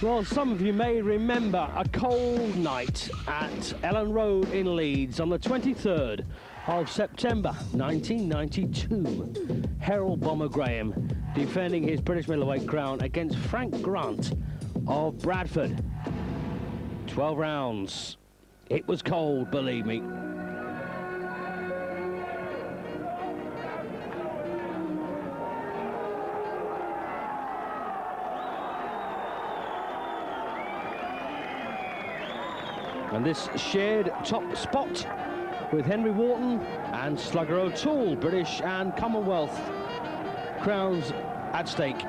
Well, some of you may remember a cold night at Ellen Road in Leeds on the 23rd of September 1992. Herol Bomber Graham defending his British middleweight crown against Frank Grant of Bradford. 12 rounds. It was cold, believe me. And this shared top spot with Henry Wharton and Slugger O'Toole, British and Commonwealth crowns at stake.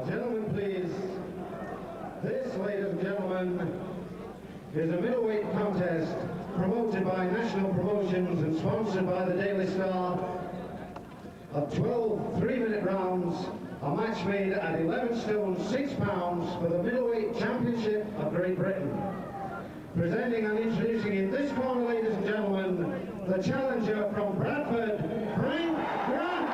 Gentlemen, please. This, ladies and gentlemen, is a middleweight contest promoted by National Promotions and sponsored by the Daily Star of 12 3-minute rounds, a match made at 11 stone 6 pounds for the Middleweight Championship of Great Britain. Presenting and introducing in this corner, ladies and gentlemen, the challenger from Bradford, Frank Grant.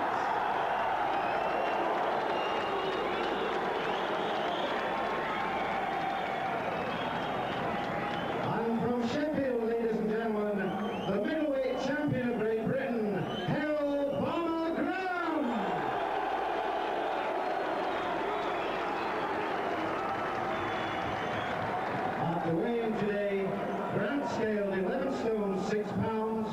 Sheffield, ladies and gentlemen, the middleweight champion of Great Britain, Herol Bomber Graham. After weighing today, Grant scaled 11 stone 6 pounds,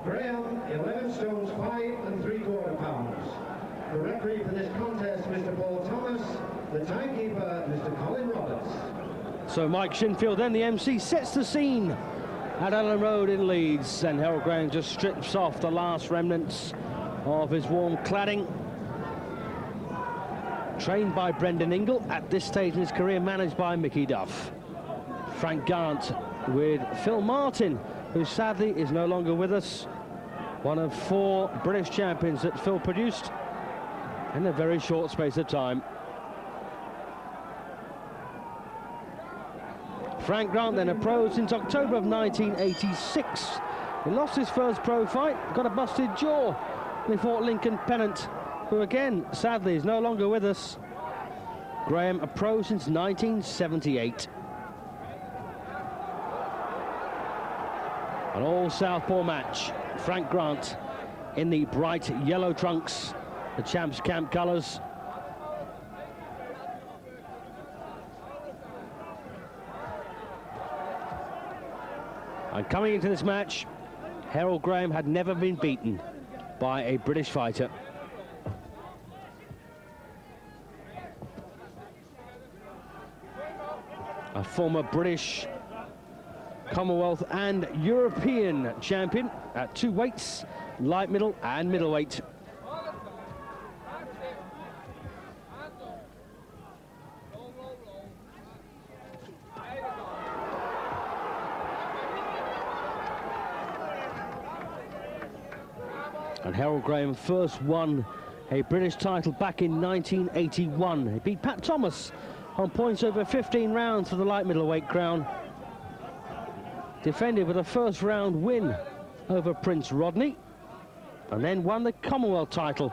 Graham 11 stones 5 3/4 pounds. The referee for this contest, Mr. Paul Thomas. The timekeeper, Mr. Colin Roberts. So Mike Shinfield, then the MC, sets the scene at Ellen Road in Leeds, and Herol Graham just strips off the last remnants of his warm cladding. Trained by Brendan Ingle, at this stage in his career managed by Mickey Duff. Frank Grant with Phil Martin, who sadly is no longer with us. One of 4 British champions that Phil produced in a very short space of time. Frank Grant, then a pro since October of 1986. He lost his first pro fight, got a busted jaw. He fought Lincoln Pennant, who again, sadly, is no longer with us. Graham, a pro since 1978. An all-southpaw match. Frank Grant in the bright yellow trunks, the Champs Camp colours. And coming into this match, Herol Graham had never been beaten by a British fighter. A former British, Commonwealth and European champion at 2 weights, light middle and middleweight. And Herol Graham first won a British title back in 1981. He beat Pat Thomas on points over 15 rounds for the light middleweight crown. Defended with a first round win over Prince Rodney. And then won the Commonwealth title,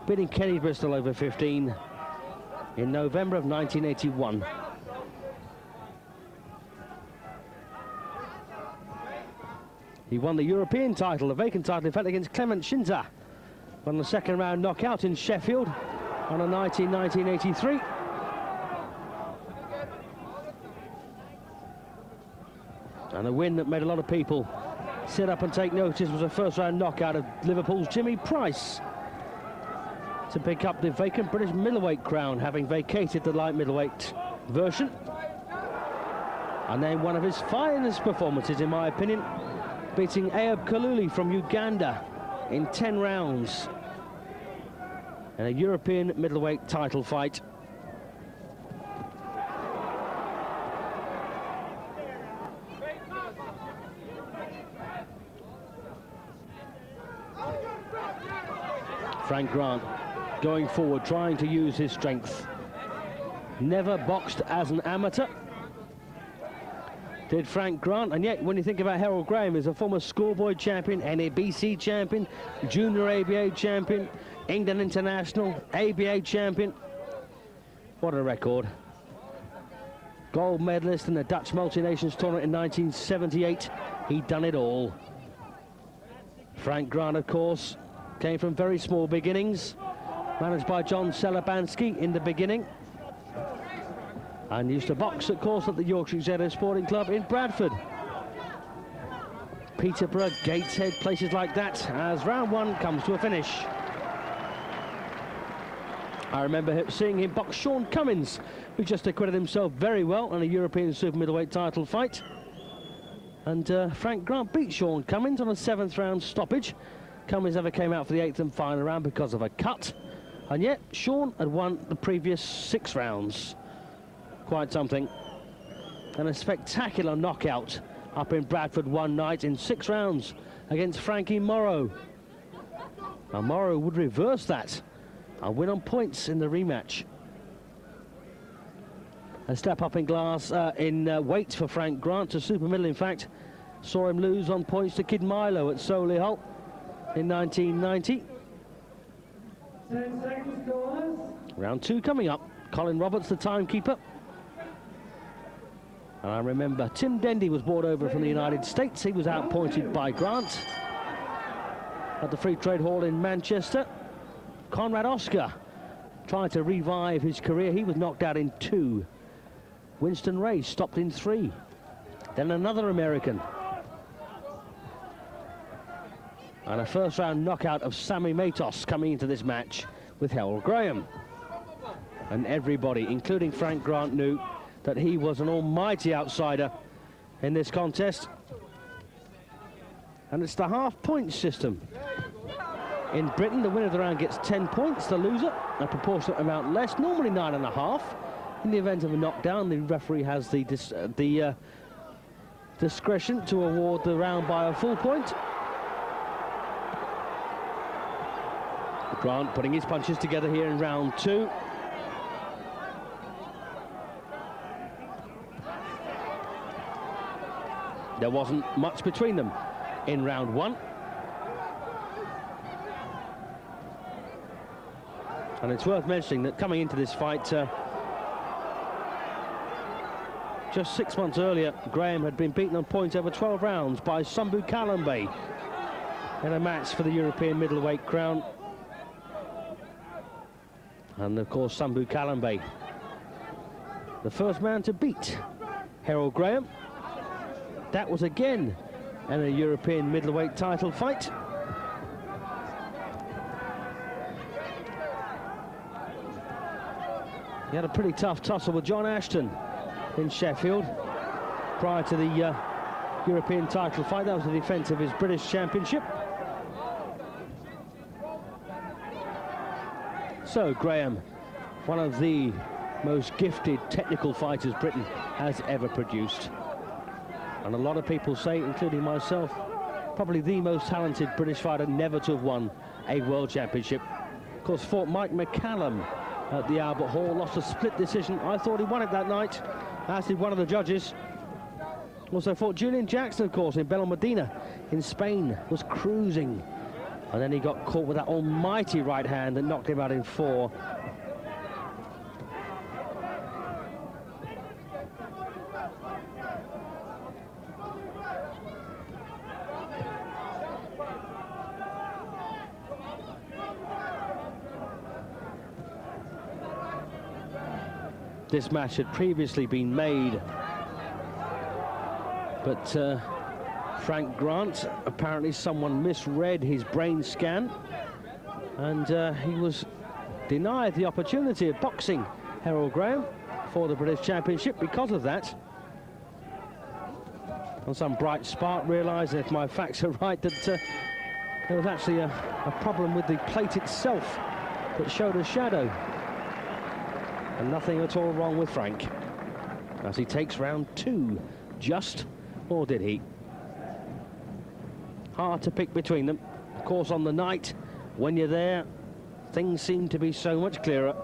beating Kenny Bristol over 15 in November of 1981. He won the European title, the vacant title, in fact, against Clement Schinzer. Won the second round knockout in Sheffield on a night in 1983. And a win that made a lot of people sit up and take notice was a first round knockout of Liverpool's Jimmy Price to pick up the vacant British middleweight crown, having vacated the light middleweight version. And then one of his finest performances, in my opinion, beating Ayub Kaluli from Uganda in 10 rounds in a European middleweight title fight. Frank Grant going forward, trying to use his strength. Never boxed as an amateur, did Frank Grant, and yet when you think about Herol Graham, he's a former schoolboy champion, NABC champion, junior ABA champion, England international, ABA champion. What a record. Gold medalist in the Dutch Multi-Nations tournament in 1978. He'd done it all. Frank Grant, of course, came from very small beginnings, managed by John Selabanski in the beginning, and used to box, of course, at the Yorkshire Crusader Sporting Club in Bradford. Peterborough, Gateshead, places like that, as round one comes to a finish. I remember seeing him box Sean Cummins, who just acquitted himself very well in a European super middleweight title fight. And Frank Grant beat Sean Cummins on a 7th round stoppage. Cummins never came out for the 8th and final round because of a cut. And yet, Sean had won the previous 6 rounds. Quite something. And a spectacular knockout up in Bradford one night in 6 rounds against Frankie Morrow. Now Morrow would reverse that and win on points in the rematch. A step up in weight for Frank Grant to super middle. In fact, saw him lose on points to Kid Milo at Solihull in 1990. 10 seconds, guys. Round 2 coming up. Colin Roberts, the timekeeper. And I remember Tim Dendy was brought over from the United States. He was outpointed by Grant at the Free Trade Hall in Manchester. Conrad Oscar tried to revive his career. He was knocked out in 2. Winston Ray stopped in 3. Then another American. And a first round knockout of Sammy Matos coming into this match with Herol Graham. And everybody, including Frank Grant, knew that he was an almighty outsider in this contest. And it's the half-point system. In Britain, the winner of the round gets 10 points, the loser a proportionate amount less, normally 9.5. In the event of a knockdown, the referee has the discretion to award the round by a full point. Grant putting his punches together here in round 2. There wasn't much between them in round 1. And it's worth mentioning that coming into this fight, just 6 months earlier, Graham had been beaten on points over 12 rounds by Sambu Kalambe in a match for the European middleweight crown. And of course, Sambu Kalambe, the first man to beat Herol Graham. That was again in a European middleweight title fight. He had a pretty tough tussle with John Ashton in Sheffield prior to the European title fight. That was the defence of his British Championship. So Graham, one of the most gifted technical fighters Britain has ever produced. And a lot of people say, including myself, probably the most talented British fighter never to have won a world championship. Of course, fought Mike McCallum at the Albert Hall, lost a split decision. I thought he won it that night, as did one of the judges. Also fought Julian Jackson, of course, in Benalmádena in Spain, was cruising. And then he got caught with that almighty right hand that knocked him out in 4. This match had previously been made, but Frank Grant, apparently someone misread his brain scan, and he was denied the opportunity of boxing Herol Graham for the British Championship because of that. And some bright spark realised, if my facts are right, that there was actually a problem with the plate itself that showed a shadow. And nothing at all wrong with Frank, as he takes round 2, just, or did he? Hard to pick between them. Of course, on the night, when you're there, things seem to be so much clearer.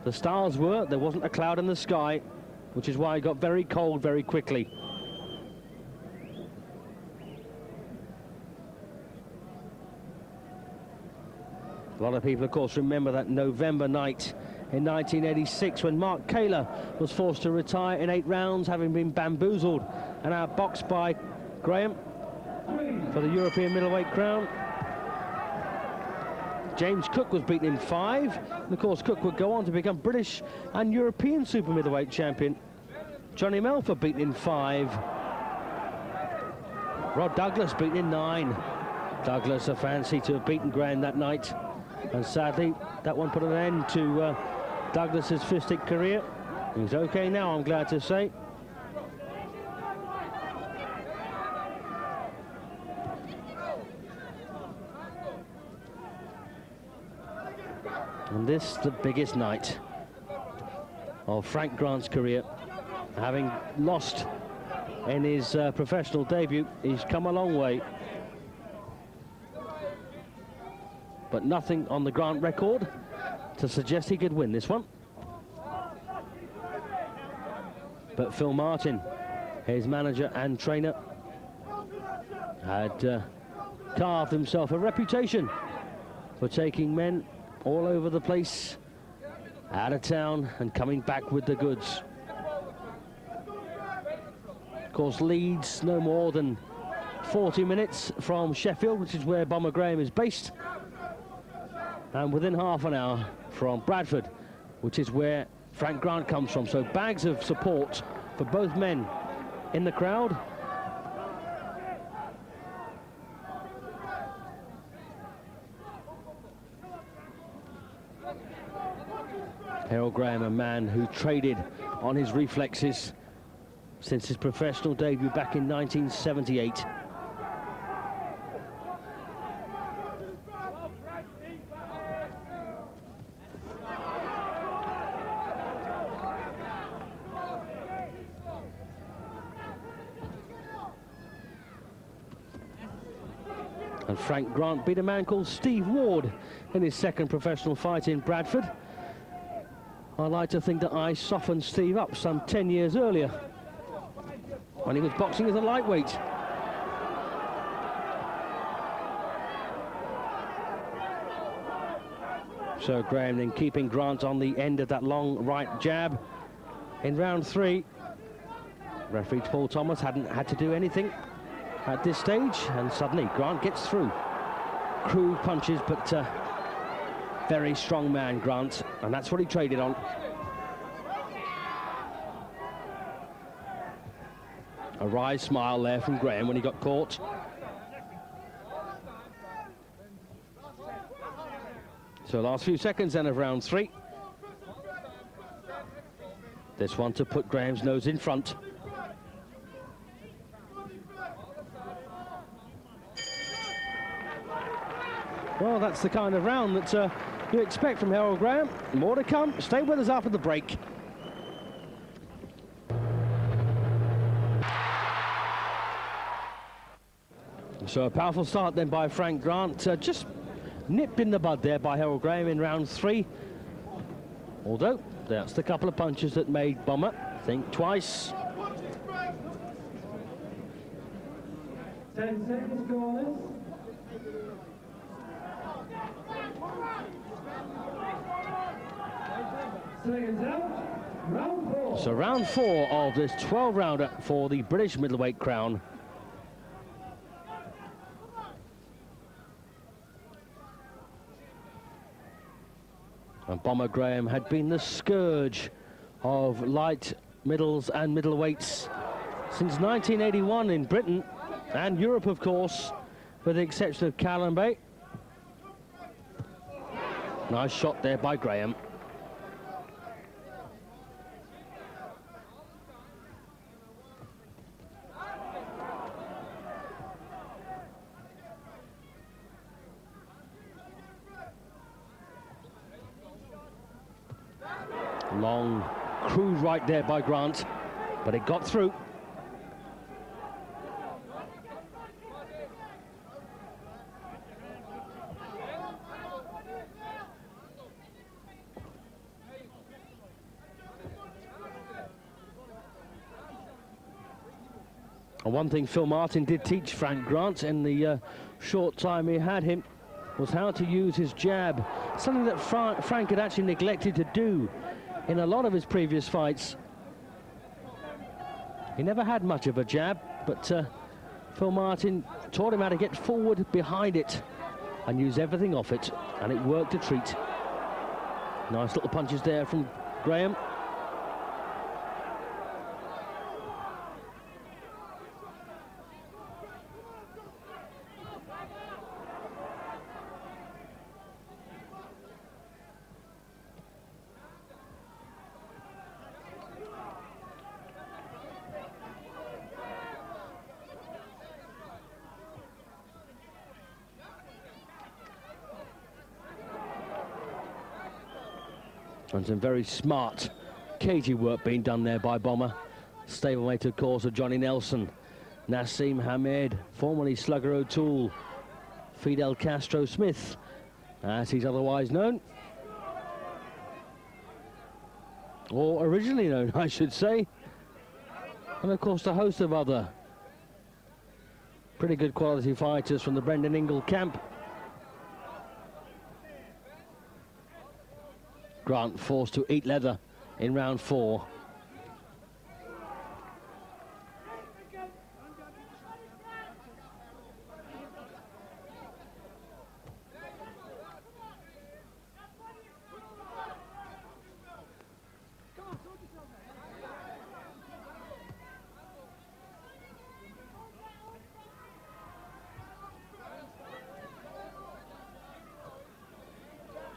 The stars were, there wasn't a cloud in the sky, which is why it got very cold very quickly. A lot of people, of course, remember that November night in 1986 when Mark Kaler was forced to retire in 8 rounds, having been bamboozled and outboxed by Graham for the European middleweight crown. James Cook was beaten in 5, and of course Cook would go on to become British and European super middleweight champion. Johnny Melfa beaten in 5. Rod Douglas beaten in 9. Douglas a fancy to have beaten Graham that night, and sadly that one put an end to Douglas's fistic career. He's okay now, I'm glad to say. And this the biggest night of Frank Grant's career. Having lost in his professional debut, he's come a long way. But nothing on the Grant record to suggest he could win this one. But Phil Martin, his manager and trainer, had carved himself a reputation for taking men all over the place, out of town, and coming back with the goods. Of course, Leeds no more than 40 minutes from Sheffield, which is where Bomber Graham is based, and within half an hour from Bradford, which is where Frank Grant comes from. So bags of support for both men in the crowd. Herol Graham, a man who traded on his reflexes since his professional debut back in 1978. And Frank Grant beat a man called Steve Ward in his second professional fight in Bradford. I like to think that I softened Steve up some 10 years earlier when he was boxing as a lightweight. So Graham then keeping Grant on the end of that long right jab in round 3. Referee Paul Thomas hadn't had to do anything at this stage, and suddenly Grant gets through. Crude punches, but very strong man, Grant, and that's what he traded on. A wry smile there from Graham when he got caught. So last few seconds then of round 3. This one to put Graham's nose in front. Well, that's the kind of round that you expect from Herol Graham. More to come. Stay with us after the break. So a powerful start then by Frank Grant. Just nipped in the bud there by Herol Graham in round 3. Although that's the couple of punches that made Bomber think twice. 10 seconds, corners. Seconds out, round 4. So round 4 of this 12-rounder for the British middleweight crown. And Bomber Graham had been the scourge of light, middles and middleweights since 1981 in Britain and Europe, of course, with the exception of Callum Bay. Nice shot there by Graham. Long, crude right there by Grant, but it got through. And one thing Phil Martin did teach Frank Grant in the short time he had him was how to use his jab, something that Frank had actually neglected to do in a lot of his previous fights. He never had much of a jab, but Phil Martin taught him how to get forward behind it and use everything off it, and it worked a treat. Nice little punches there from Graham. And some very smart, cagey work being done there by Bomber. Stablemate, of course, of Johnny Nelson. Nassim Hamed, formerly Slugger O'Toole. Fidel Castro Smith, as he's otherwise known. Or originally known, I should say. And, of course, a host of other pretty good quality fighters from the Brendan Ingle camp. Grant forced to eat leather in round 4.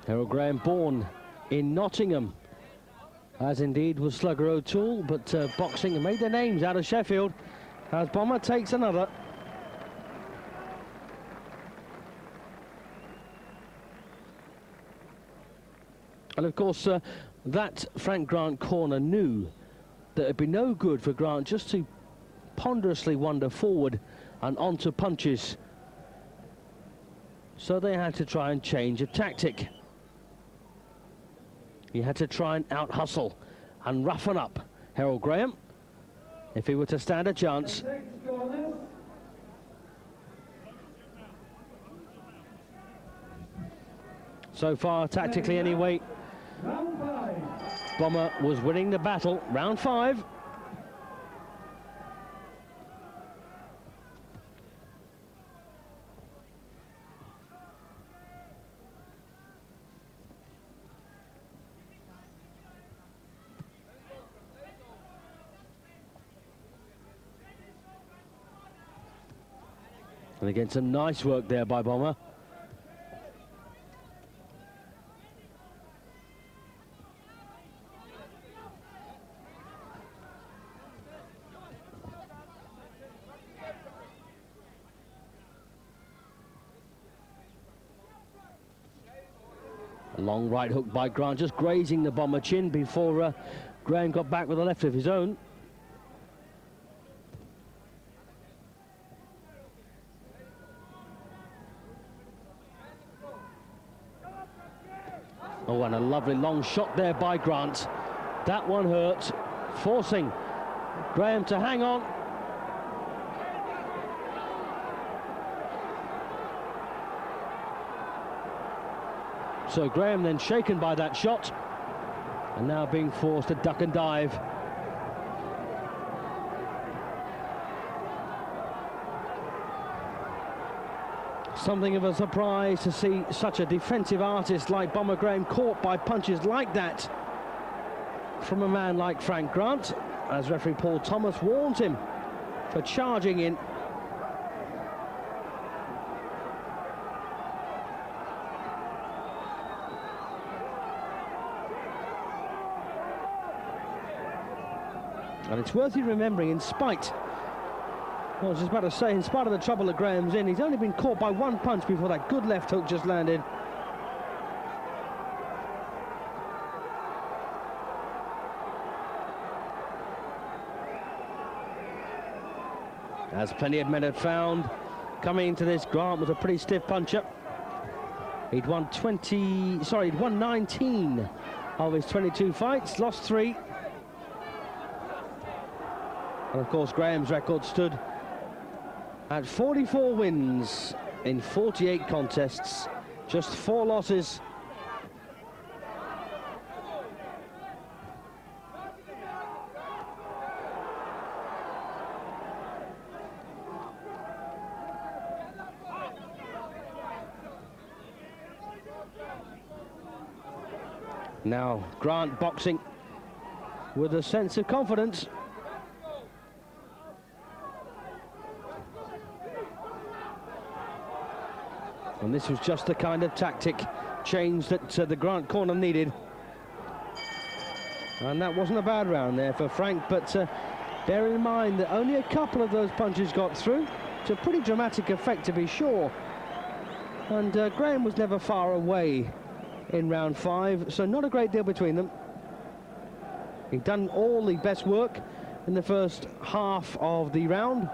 Herol Graham, born in Nottingham, as indeed was Slugger O'Toole, but boxing made their names out of Sheffield, as Bomber takes another. And of course, that Frank Grant corner knew that it'd be no good for Grant just to ponderously wander forward and onto punches. So they had to try and change a tactic. He had to try and out-hustle and roughen up Herol Graham if he were to stand a chance. So far, tactically anyway, Bomber was winning the battle. Round 5. And again, some nice work there by Bomber. A long right hook by Grant, just grazing the Bomber chin before Graham got back with a left of his own. Oh, and a lovely long shot there by Grant. That one hurt, forcing Graham to hang on. So Graham then shaken by that shot, and now being forced to duck and dive. Something of a surprise to see such a defensive artist like Bomber Graham caught by punches like that from a man like Frank Grant, as referee Paul Thomas warns him for charging in. And it's worth you remembering, in spite, I was just about to say, in spite of the trouble that Graham's in, he's only been caught by one punch before that good left hook just landed. As plenty of men had found, coming into this, Grant was a pretty stiff puncher. He'd won 19 of his 22 fights, lost 3. And of course, Graham's record stood At 44 wins in 48 contests, just 4 losses. Now Grant boxing with a sense of confidence. And this was just the kind of tactic change that the Grant corner needed. And that wasn't a bad round there for Frank, but bear in mind that only a couple of those punches got through. It's a pretty dramatic effect, to be sure. And Graham was never far away in round 5, so not a great deal between them. He'd done all the best work in the first half of the round,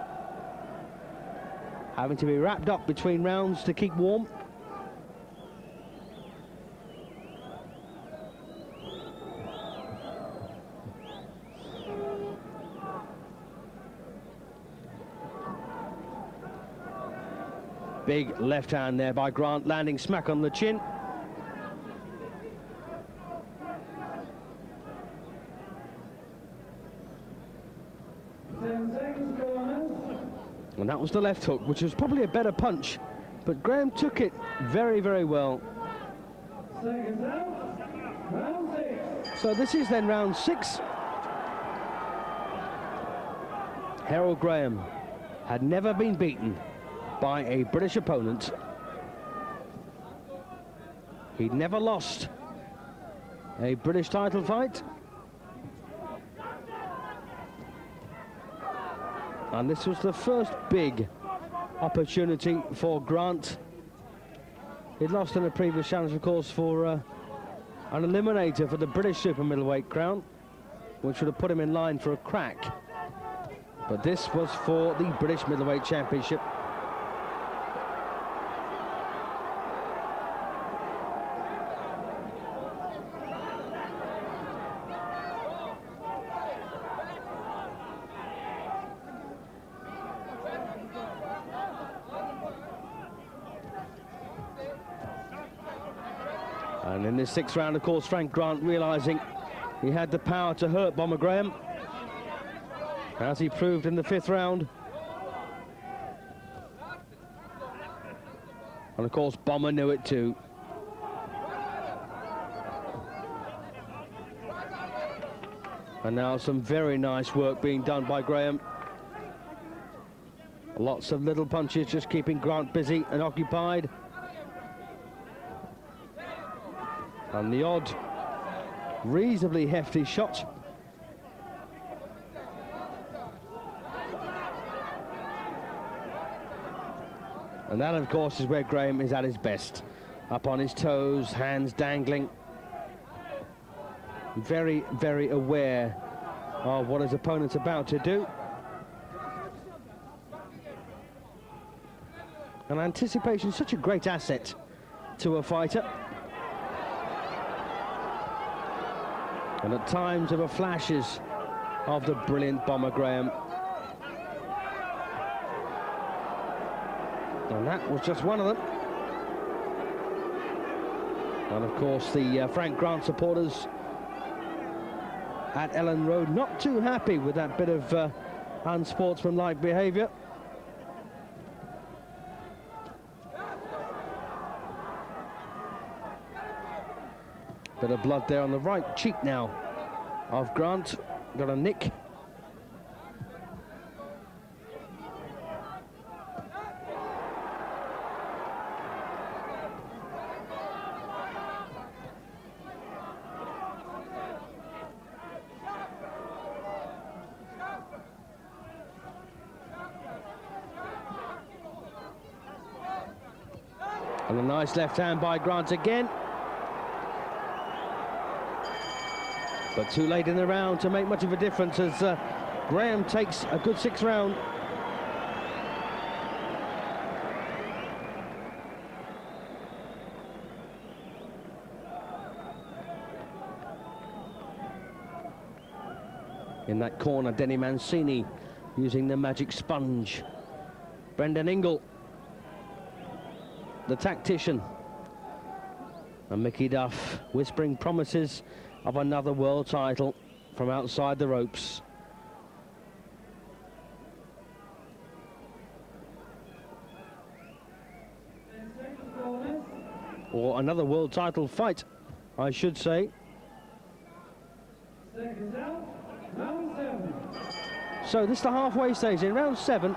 having to be wrapped up between rounds to keep warm. Big left hand there by Grant, landing smack on the chin. And that was the left hook, which was probably a better punch, but Graham took it very, very well. Seconds out, round 6. So this is then round 6. Herol Graham had never been beaten by a British opponent. He'd never lost a British title fight. And this was the first big opportunity for Grant. He'd lost in a previous challenge, of course, for an eliminator for the British super middleweight crown, which would have put him in line for a crack. But this was for the British middleweight championship. And in this 6th round, of course, Frank Grant realising he had the power to hurt Bomber Graham, as he proved in the 5th round. And of course, Bomber knew it too. And now some very nice work being done by Graham. Lots of little punches just keeping Grant busy and occupied. And the odd, reasonably hefty shot. And that, of course, is where Graham is at his best. Up on his toes, hands dangling. Very, very aware of what his opponent's about to do. And anticipation is such a great asset to a fighter. And at times there were flashes of the brilliant Bomber Graham. And that was just one of them. And of course the Frank Grant supporters at Ellen Road not too happy with that bit of unsportsmanlike behaviour. Bit of blood there on the right cheek now of Grant. Got a nick. And a nice left hand by Grant again. But too late in the round to make much of a difference as Graham takes a good 6th round. In that corner, Denny Mancini using the magic sponge Brendan Ingle, the tactician, and Mickey Duff whispering promises of another world title from outside the ropes. Or another world title fight, I should say. Seconds out, round 7. So this is the halfway stage in round 7.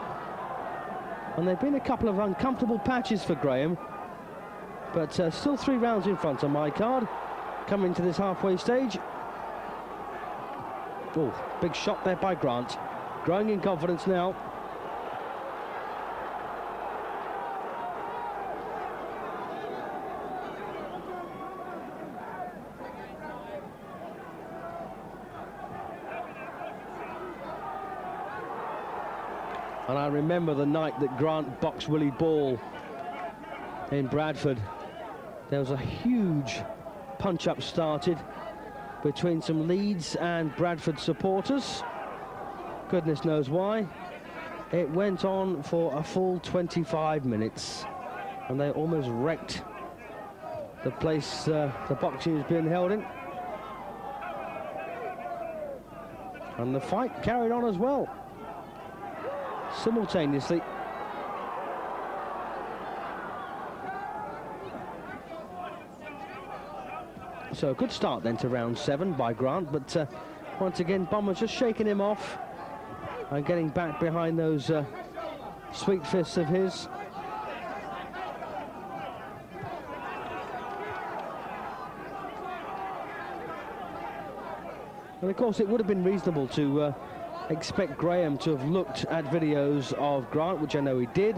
And there have been a couple of uncomfortable patches for Graham. But still 3 rounds in front on my card. Coming to this halfway stage. Oh, big shot there by Grant. Growing in confidence now. And I remember the night that Grant boxed Willie Ball in Bradford. There was a huge punch-up started between some Leeds and Bradford supporters. Goodness knows why. It went on for a full 25 minutes. And they almost wrecked the place the boxing was being held in. And the fight carried on as well, simultaneously. So a good start then to round 7 by Grant, but once again Bomber's just shaking him off and getting back behind those sweet fists of his. And of course it would have been reasonable to expect Graham to have looked at videos of Grant, which I know he did,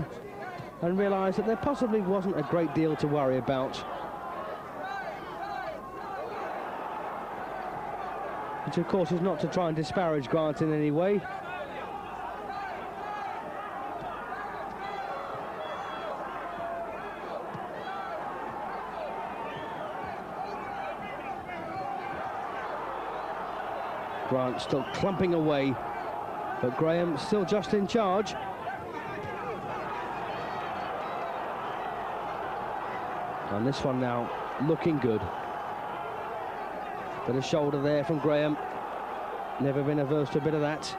and realised that there possibly wasn't a great deal to worry about. Which of course is not to try and disparage Grant in any way. Grant still clumping away, but Graham still just in charge. And this one now looking good. Bit of shoulder there from Graham. Never been averse to a bit of that.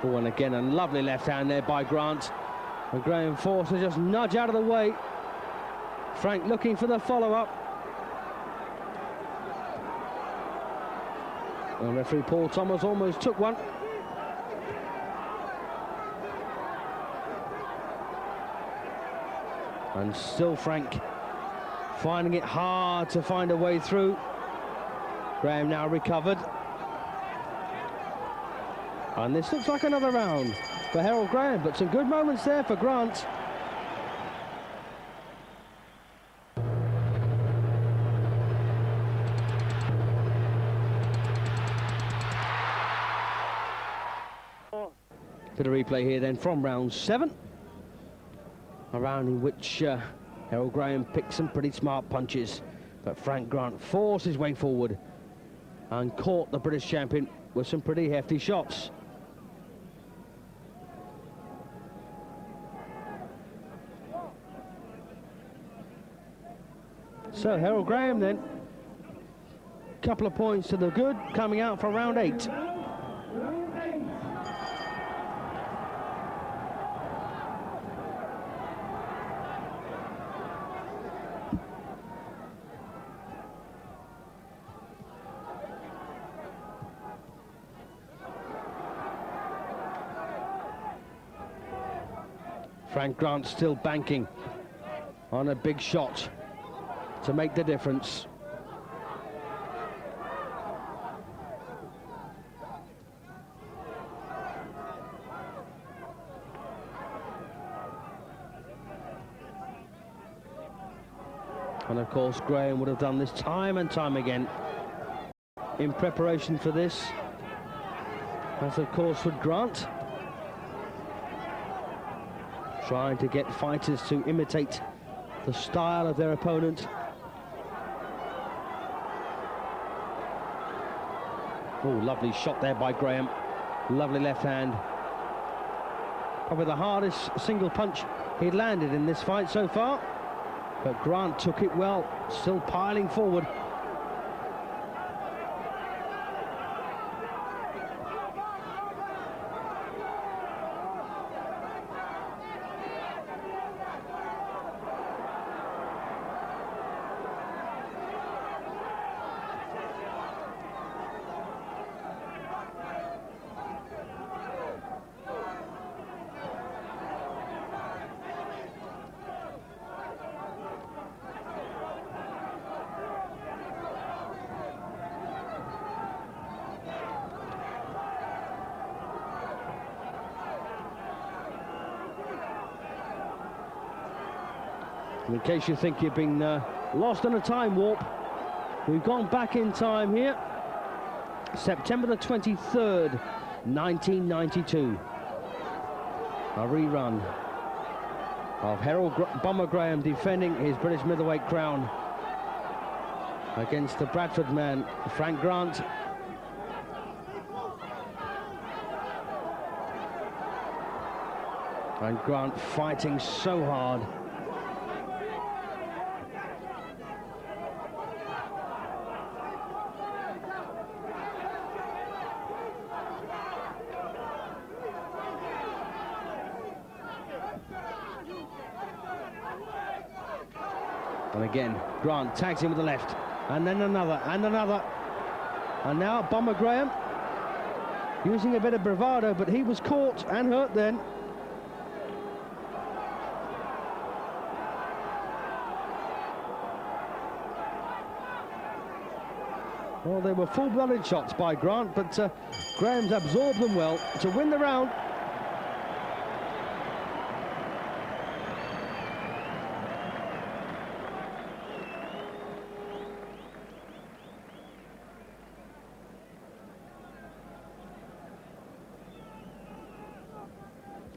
Oh, and again a lovely left hand there by Grant. And Graham forced to just nudge out of the way. Frank looking for the follow-up. And referee Paul Thomas almost took one. And still Frank finding it hard to find a way through. Graham now recovered. And this looks like another round for Herol Graham, but some good moments there for Grant. Bit of replay here then from round 7. A round in which Herol Graham picked some pretty smart punches, but Frank Grant forced his way forward and caught the British champion with some pretty hefty shots. So Herol Graham then, couple of points to the good, coming out for round 8. Frank Grant still banking on a big shot to make the difference. And of course Graham would have done this time and time again in preparation for this, as of course would Grant. trying to get fighters to imitate the style of their opponent. Oh, lovely shot there by Graham. Lovely left hand. Probably the hardest single punch he'd landed in this fight so far. But Grant took it well, still piling forward. In case you think you've been lost on a time warp, we've gone back in time here. September the 23rd, 1992. A rerun of Herol Bomber Graham defending his British middleweight crown against the Bradford man, Frank Grant. And Grant fighting so hard. And again, Grant tags him with the left, and then another, and another. And now Bomber Graham using a bit of bravado, but he was caught and hurt then. Well, they were full-blooded shots by Grant, but Graham's absorbed them well to win the round.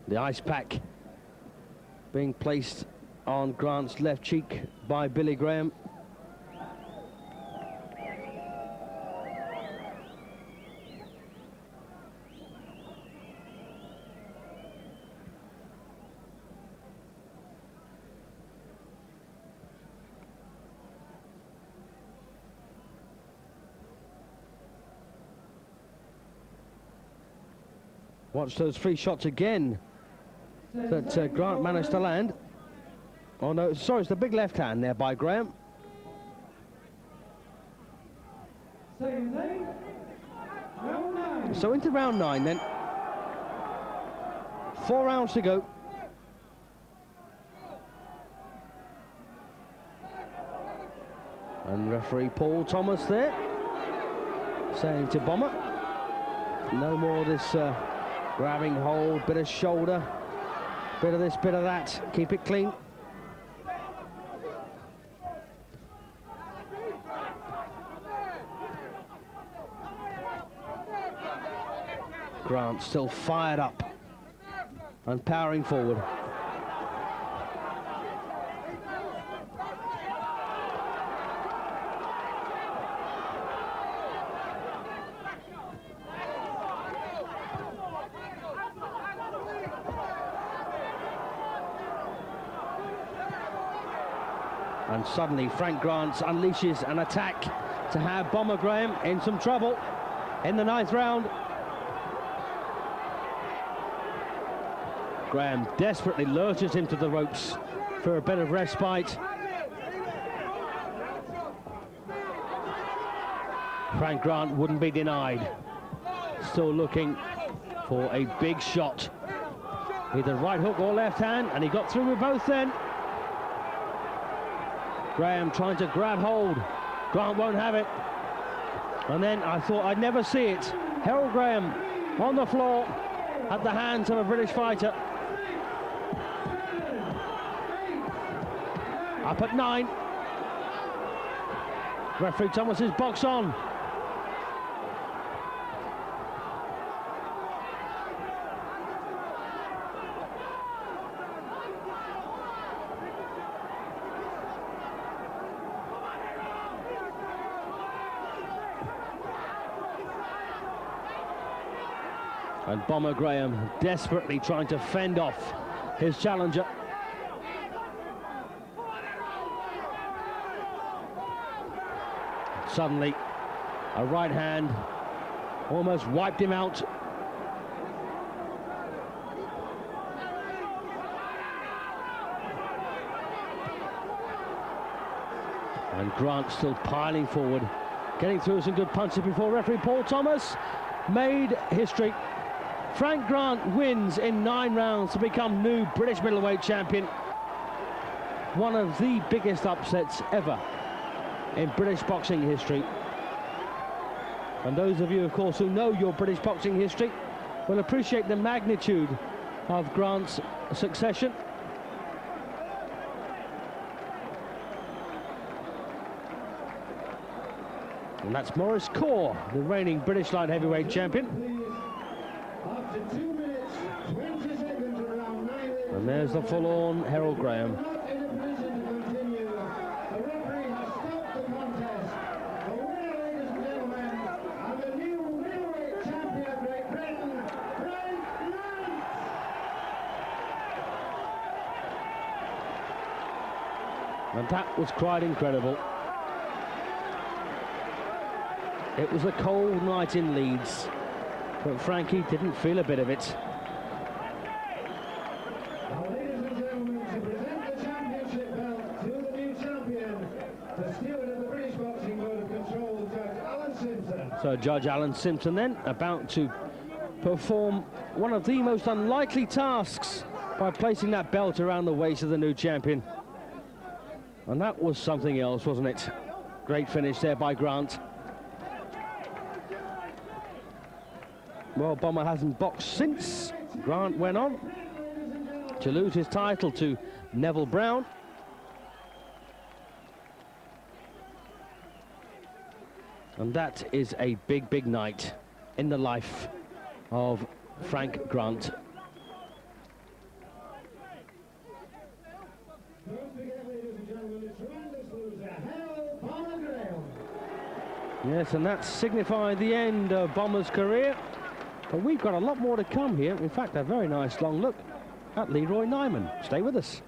The ice pack being placed on Grant's left cheek by Billy Graham. Watch those three shots again that Grant managed to land. Oh no, sorry, it's the big left hand there by Graham. Round 9. So into round 9 then. 4 rounds to go. And referee Paul Thomas there saying to Bomber, no more of this grabbing hold, bit of shoulder, bit of this, bit of that, keep it clean. Grant still fired up and powering forward. And suddenly Frank Grant unleashes an attack to have Bomber Graham in some trouble in the 9th round. Graham desperately lurches him to the ropes for a bit of respite. Frank Grant wouldn't be denied. Still looking for a big shot. Either right hook or left hand, and he got through with both then. Graham trying to grab hold. Grant won't have it. And then I thought I'd never see it. Herol Graham on the floor at the hands of a British fighter. Up at 9. Referee Thomas's box on. And Bomber Graham desperately trying to fend off his challenger. Suddenly, a right hand almost wiped him out. And Grant still piling forward, getting through some good punches before referee Paul Thomas made history. Frank Grant wins in 9 rounds to become new British middleweight champion. One of the biggest upsets ever in British boxing history. And those of you, of course, who know your British boxing history will appreciate the magnitude of Grant's succession. And that's Maurice Kaur, the reigning British light heavyweight champion. After 2 minutes, 20 seconds of round 9. And there's the full-on Herol Graham. Not in a position to continue. The referee has stopped the contest. The winner, ladies and gentlemen, and the new middleweight champion of Great Britain, Frank Grant. And that was quite incredible. It was a cold night in Leeds, but Frankie didn't feel a bit of it. Now, ladies and gentlemen, to present the championship belt to the new champion, the steward of the British Boxing Board of Control, Judge Alan Simpson. So Judge Alan Simpson then about to perform one of the most unlikely tasks by placing that belt around the waist of the new champion. And that was something else, wasn't it? Great finish there by Grant. Well, Bomber hasn't boxed since. Grant went on to lose his title to Neville Brown. And that is a big, big night in the life of Frank Grant. Don't forget, ladies and gentlemen, the tremendous loser, Herol Bomber Graham. Yes, and that signified the end of Bomber's career. But we've got a lot more to come here. In fact, a very nice long look at Leroy Nyman. Stay with us.